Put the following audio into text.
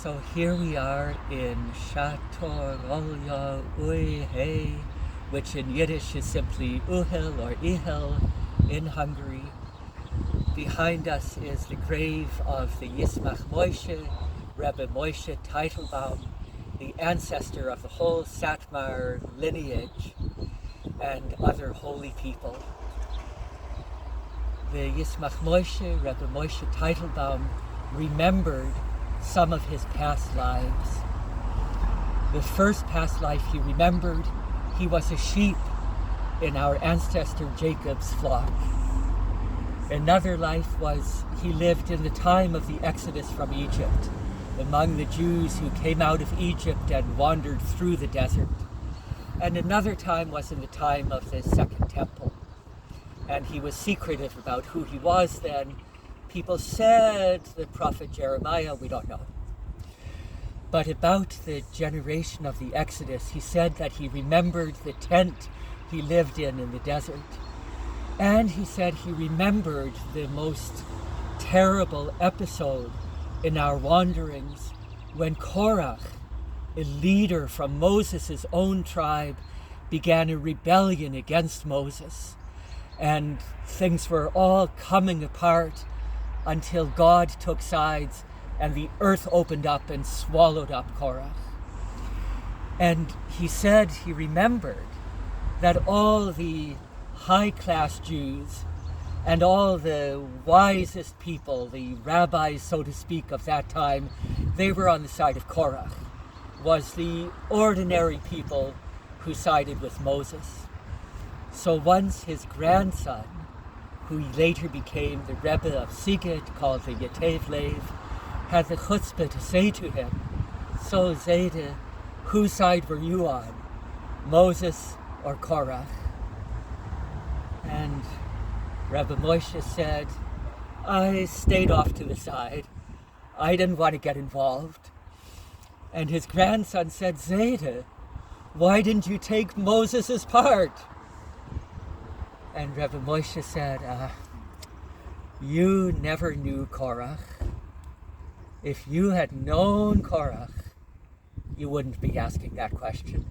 So here we are in Sátoraljaújhely, which in Yiddish is simply Uhel or Ihel in Hungary. Behind us is the grave of the Yismakh Moyshe, Rebbe Moyshe Teitelbaum, the ancestor of the whole Satmar lineage and other holy people. The Yismakh Moyshe, Rebbe Moyshe Teitelbaum, remembered some of his past lives. The first past life he remembered, he was a sheep in our ancestor Jacob's flock. Another life was he lived in the time of the Exodus from Egypt, among the Jews who came out of Egypt and wandered through the desert. And another time was in the time of the Second Temple. And he was secretive about who he was then. People said the prophet Jeremiah, we don't know. But about the generation of the Exodus, he said that he remembered the tent he lived in the desert. And he said he remembered the most terrible episode in our wanderings when Korach, a leader from Moses' own tribe, began a rebellion against Moses. And things were all coming apart until God took sides and the earth opened up and swallowed up Korach. And he said he remembered that all the high-class Jews and all the wisest people, the rabbis, so to speak, of that time, they were on the side of Korach, was the ordinary people who sided with Moses. So once his grandson, who later became the Rebbe of Sighet, called the Yetevlev, had the chutzpah to say to him, "So Zayde, whose side were you on, Moses or Korach?" And Rebbe Moyshe said, "I stayed off to the side. I didn't want to get involved." And his grandson said, "Zayde, why didn't you take Moses' part?" And Rebbe Moyshe said, "You never knew Korach. If you had known Korach, you wouldn't be asking that question."